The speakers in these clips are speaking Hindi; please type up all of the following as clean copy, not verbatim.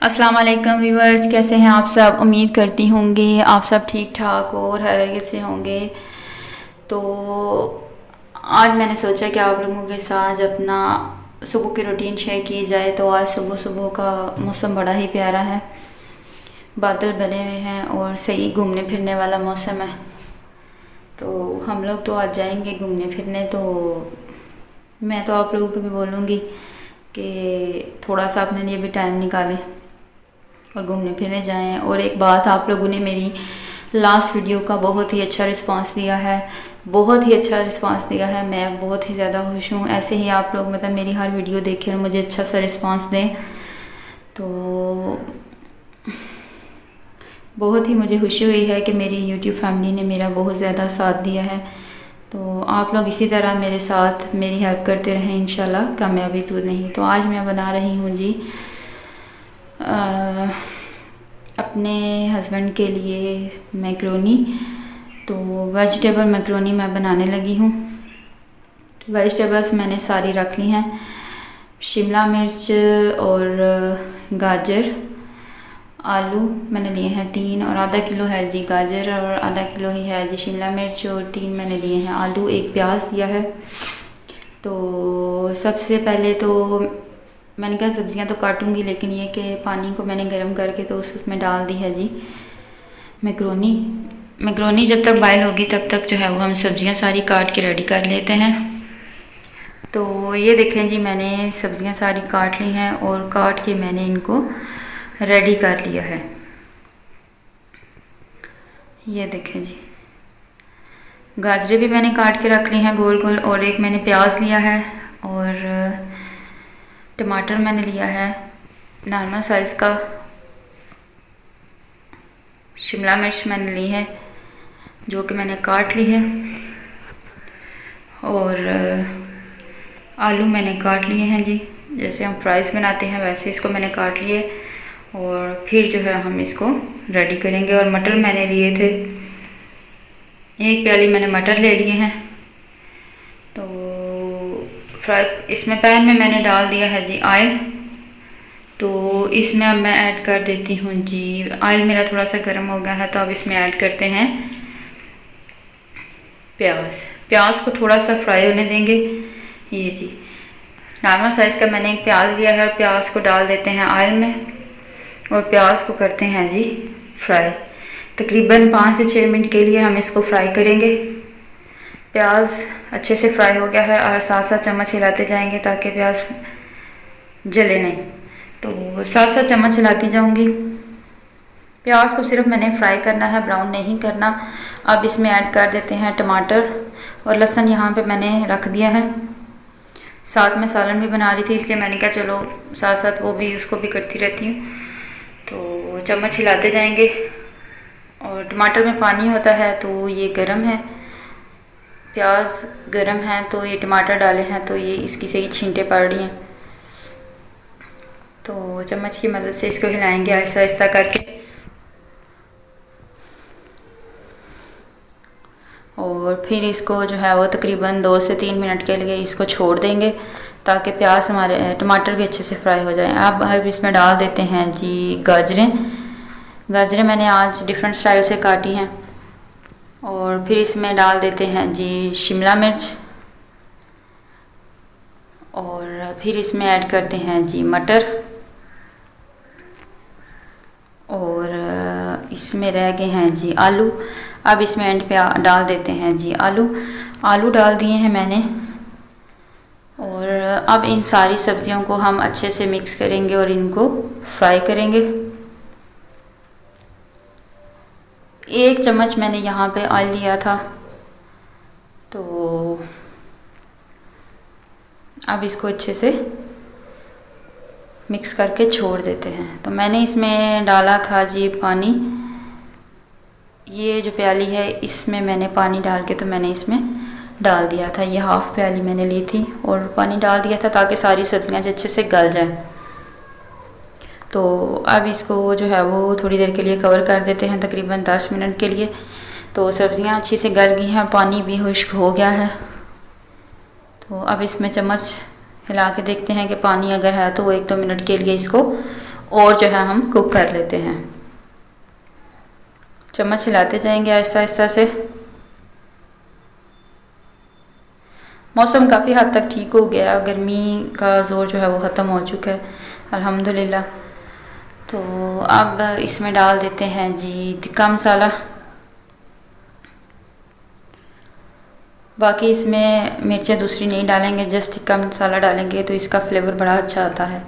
अस्सलाम वालेकुम व्यूवर्स, कैसे हैं आप सब। उम्मीद करती होंगी आप सब ठीक ठाक और खैरियत से होंगे। तो आज मैंने सोचा कि आप लोगों के साथ अपना सुबह की रूटीन शेयर की जाए। तो आज सुबह सुबह का मौसम बड़ा ही प्यारा है, बादल बने हुए हैं और सही घूमने फिरने वाला मौसम है। तो हम लोग तो आज जाएंगे घूमने फिरने। तो मैं तो आप लोगों को भी बोलूँगी कि थोड़ा सा अपने लिए भी टाइम निकालें और घूमने फिरने जाएं। और एक बात, आप लोगों ने मेरी लास्ट वीडियो का बहुत ही अच्छा रिस्पांस दिया है, बहुत ही अच्छा रिस्पांस दिया है। मैं बहुत ही ज़्यादा खुश हूँ। ऐसे ही आप लोग मतलब मेरी हर वीडियो देखें और मुझे अच्छा सा रिस्पांस दें। तो बहुत ही मुझे खुशी हुई है कि मेरी यूट्यूब फैमिली ने मेरा बहुत ज़्यादा साथ दिया है। तो आप लोग इसी तरह मेरे साथ मेरी हेल्प करते रहें, इंशाल्लाह कामयाबी दूर नहीं। तो आज मैं बना रही हूँ जी अपने हस्बैंड के लिए मैक्रोनी। तो वेजिटेबल मैक्रोनी मैं बनाने लगी हूँ। वेजिटेबल्स मैंने सारी रख ली हैं, शिमला मिर्च और गाजर, आलू मैंने लिए हैं 3 और आधा किलो है जी गाजर और आधा किलो ही है जी शिमला मिर्च और 3 मैंने लिए हैं आलू, 1 प्याज लिया है। तो सबसे पहले तो मैंने कहा सब्जियां तो काटूंगी, लेकिन ये कि पानी को मैंने गर्म करके तो उसमें डाल दी है जी मैक्रोनी। मैक्रोनी जब तक बॉयल होगी तब तक जो है वो हम सब्जियां सारी काट के रेडी कर लेते हैं। तो ये देखें जी, मैंने सब्जियां सारी काट ली हैं और काट के मैंने इनको रेडी कर लिया है। ये देखें जी, गाजरें भी मैंने काट के रख ली हैं गोल गोल, और एक मैंने प्याज लिया है और टमाटर मैंने लिया है नॉर्मल साइज़ का, शिमला मिर्च मैंने ली है जो कि मैंने काट ली है, और आलू मैंने काट लिए हैं जी, जैसे हम फ्राइज़ बनाते हैं वैसे इसको मैंने काट लिए। और फिर जो है हम इसको रेडी करेंगे। और मटर मैंने लिए थे, 1 प्याली मैंने मटर ले लिए हैं। तो इसमें पैन में मैंने डाल दिया है जी ऑयल। तो इसमें अब मैं ऐड कर देती हूँ जी, ऑयल मेरा थोड़ा सा गर्म हो गया है तो अब इसमें ऐड करते हैं प्याज को थोड़ा सा फ्राई होने देंगे। ये जी नॉर्मल साइज़ का मैंने एक प्याज लिया है और प्याज को डाल देते हैं ऑयल में और प्याज को करते हैं जी फ्राई। तकरीबन 5 से 6 मिनट के लिए हम इसको फ्राई करेंगे। प्याज अच्छे से फ्राई हो गया है और साथ साथ चम्मच हिलाते जाएंगे ताकि प्याज जले नहीं। तो साथ साथ चम्मच हिलाती जाऊंगी। प्याज को सिर्फ मैंने फ्राई करना है, ब्राउन नहीं करना। अब इसमें ऐड कर देते हैं टमाटर और लहसुन, यहाँ पे मैंने रख दिया है। साथ में सालन भी बना रही थी इसलिए मैंने कहा चलो साथ साथ वो भी उसको भी करती रहती हूँ। तो चम्मच हिलाते जाएंगे। और टमाटर में पानी होता है तो ये गर्म है, प्याज गर्म है, तो ये टमाटर डाले हैं तो ये इसकी सही छींटे पड़ रही हैं। तो चम्मच की मदद से इसको हिलाएंगे आहिस्ता आहिस्ता करके। और फिर इसको जो है वो तकरीबन 2 से 3 मिनट के लिए इसको छोड़ देंगे ताकि प्याज हमारे टमाटर भी अच्छे से फ्राई हो जाए। अब इसमें डाल देते हैं जी गाजरें मैंने आज डिफरेंट स्टाइल से काटी हैं। और फिर इसमें डाल देते हैं जी शिमला मिर्च और फिर इसमें ऐड करते हैं जी मटर। और इसमें रह गए हैं जी आलू। अब इसमें एंड पे डाल देते हैं जी आलू डाल दिए हैं मैंने। और अब इन सारी सब्जियों को हम अच्छे से मिक्स करेंगे और इनको फ्राई करेंगे। 1 चम्मच मैंने यहाँ पे ऑयल लिया था। तो अब इसको अच्छे से मिक्स करके छोड़ देते हैं। तो मैंने इसमें डाला था जी पानी, ये जो प्याली है इसमें मैंने पानी डाल के तो मैंने इसमें डाल दिया था। ये हाफ़ प्याली मैंने ली थी और पानी डाल दिया था ताकि सारी सब्जियां अच्छे से गल जाएं। तो अब इसको जो है वो थोड़ी देर के लिए कवर कर देते हैं, तकरीबन 10 मिनट के लिए। तो सब्जियां अच्छी से गल गई हैं, पानी भी खुश्क हो गया है। तो अब इसमें चम्मच हिला के देखते हैं कि पानी अगर है तो 1-2 मिनट के लिए इसको और जो है हम कुक कर लेते हैं। चम्मच हिलाते जाएंगे आहिस्ता आहिस्ता से। मौसम काफ़ी हद तक ठीक हो गया, गर्मी का ज़ोर जो है वो ख़त्म हो चुका है अल्हम्दुलिल्लाह। तो अब इसमें डाल देते हैं जी टिक्का मसाला। बाकी इसमें मिर्चें दूसरी नहीं डालेंगे, जस्ट टिक्का मसाला डालेंगे तो इसका फ्लेवर बड़ा अच्छा आता है।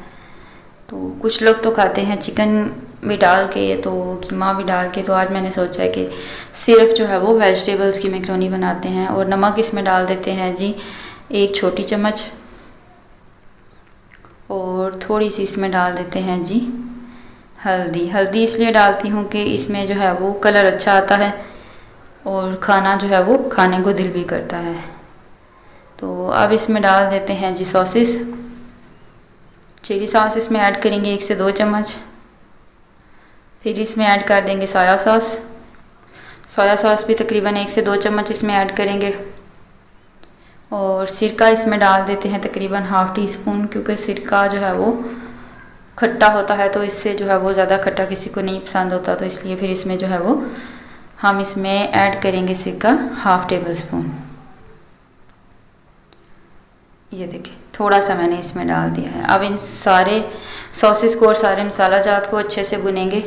तो कुछ लोग तो खाते हैं चिकन भी डाल के, तो कीमा भी डाल के, तो आज मैंने सोचा है कि सिर्फ जो है वो वेजिटेबल्स की मैक्रोनी बनाते हैं। और नमक इसमें डाल देते हैं जी 1 छोटी चम्मच, और थोड़ी सी इसमें डाल देते हैं जी हल्दी। हल्दी इसलिए डालती हूँ कि इसमें जो है वो कलर अच्छा आता है और खाना जो है वो खाने को दिल भी करता है। तो अब इसमें डाल देते हैं जी सॉसेस। चिली सॉस इसमें ऐड करेंगे 1 से 2 चम्मच। फिर इसमें ऐड कर देंगे सोया सॉस। सोया सॉस भी तकरीबन 1 से 2 चम्मच इसमें ऐड करेंगे। और सिरका इसमें डाल देते हैं तकरीबन ½ टीस्पून, क्योंकि सिरका जो है वो खट्टा होता है, तो इससे जो है वो ज़्यादा खट्टा किसी को नहीं पसंद होता, तो इसलिए फिर इसमें जो है वो हम इसमें ऐड करेंगे सिरका ½ टेबल स्पून। ये देखिए थोड़ा सा मैंने इसमें डाल दिया है। अब इन सारे सॉसेस को और सारे मसाला जात को अच्छे से भुनेंगे,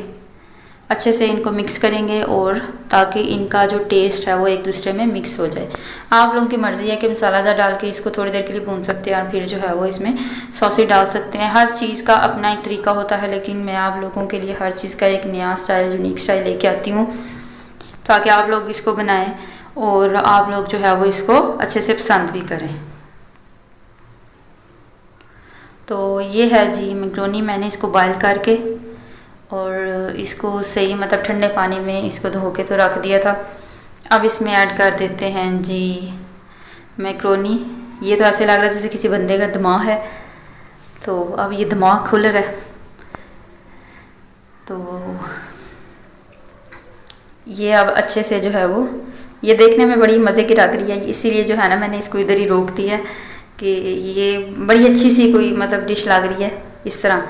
अच्छे से इनको मिक्स करेंगे, और ताकि इनका जो टेस्ट है वो एक दूसरे में मिक्स हो जाए। आप लोगों की मर्ज़ी है कि मसाला ज़ा डाल के इसको थोड़ी देर के लिए भून सकते हैं और फिर जो है वो इसमें सॉसेस डाल सकते हैं। हर चीज़ का अपना एक तरीका होता है, लेकिन मैं आप लोगों के लिए हर चीज़ का एक नया स्टाइल, यूनिक स्टाइल लेके आती हूँ, ताकि आप लोग इसको बनाएं और आप लोग जो है वो इसको अच्छे से पसंद भी करें। तो ये है जी मैक्रोनी, मैंने इसको बॉयल करके और इसको सही मतलब ठंडे पानी में इसको धो के तो रख दिया था। अब इसमें ऐड कर देते हैं जी मैक्रोनी। ये तो ऐसे लग रहा है जैसे किसी बंदे का दिमाग है, तो अब ये दिमाग खुल रहा है। तो ये अब अच्छे से जो है वो, ये देखने में बड़ी मज़े की लग रही है, इसीलिए जो है ना मैंने इसको इधर ही रोक दिया है कि ये बड़ी अच्छी सी कोई मतलब डिश लग रही है इस तरह।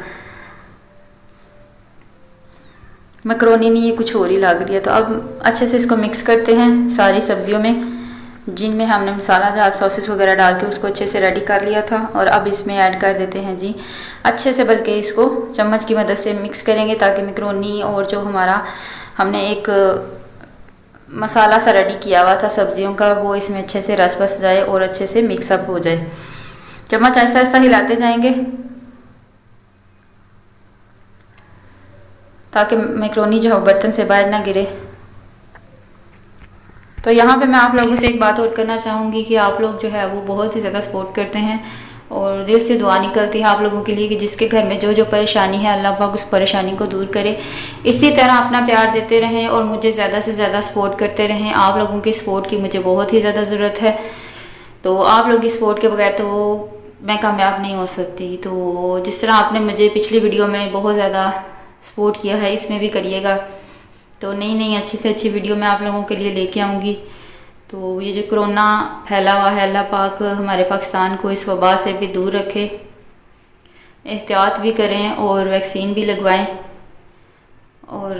मैक्रोनी नहीं, ये कुछ और ही लग रही है। तो अब अच्छे से इसको मिक्स करते हैं सारी सब्जियों में, जिनमें हमने मसाला जात सॉसेस वगैरह डाल के उसको अच्छे से रेडी कर लिया था। और अब इसमें ऐड कर देते हैं जी अच्छे से, बल्कि इसको चम्मच की मदद से मिक्स करेंगे ताकि मैक्रोनी और जो हमारा हमने एक मसाला सा रेडी किया हुआ था सब्जियों का, वो इसमें अच्छे से रस बस जाए और अच्छे से मिक्सअप हो जाए। चम्मच आहिस्ता आहिस्ता हिलाते जाएंगे ताकि मैक्रोनी जो है बर्तन से बाहर ना गिरे। तो यहाँ पे मैं आप लोगों से एक बात और करना चाहूँगी कि आप लोग जो है वो बहुत ही ज़्यादा सपोर्ट करते हैं और दिल से दुआ निकलती है आप लोगों के लिए कि जिसके घर में जो जो परेशानी है अल्लाह पाक उस परेशानी को दूर करे। इसी तरह अपना प्यार देते रहें और मुझे ज़्यादा से ज़्यादा सपोर्ट करते रहें। आप लोगों की सपोर्ट की मुझे बहुत ही ज़्यादा ज़रूरत है। तो आप लोगों की सपोर्ट के बगैर तो मैं कामयाब नहीं हो सकती। तो जिस तरह आपने मुझे पिछली वीडियो में बहुत ज़्यादा सपोर्ट किया है, इसमें भी करिएगा। तो नई नई अच्छी से अच्छी वीडियो मैं आप लोगों के लिए लेके आऊँगी। तो ये जो कोरोना फैला हुआ है, अल्लाह पाक हमारे पाकिस्तान को इस वबा से भी दूर रखे, एहतियात भी करें और वैक्सीन भी लगवाएं और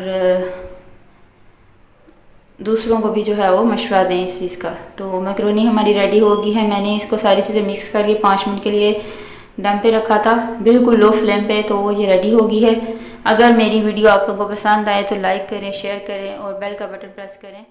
दूसरों को भी जो है वो मशवरा दें इस चीज़ का। तो मैक्रोनी हमारी रेडी हो गई है। मैंने इसको सारी चीज़ें मिक्स करके 5 मिनट के लिए दम पे रखा था, बिल्कुल लो फ्लेम पे, तो ये रेडी हो गई है। अगर मेरी वीडियो आप लोगों को पसंद आए तो लाइक करें, शेयर करें और बेल का बटन प्रेस करें।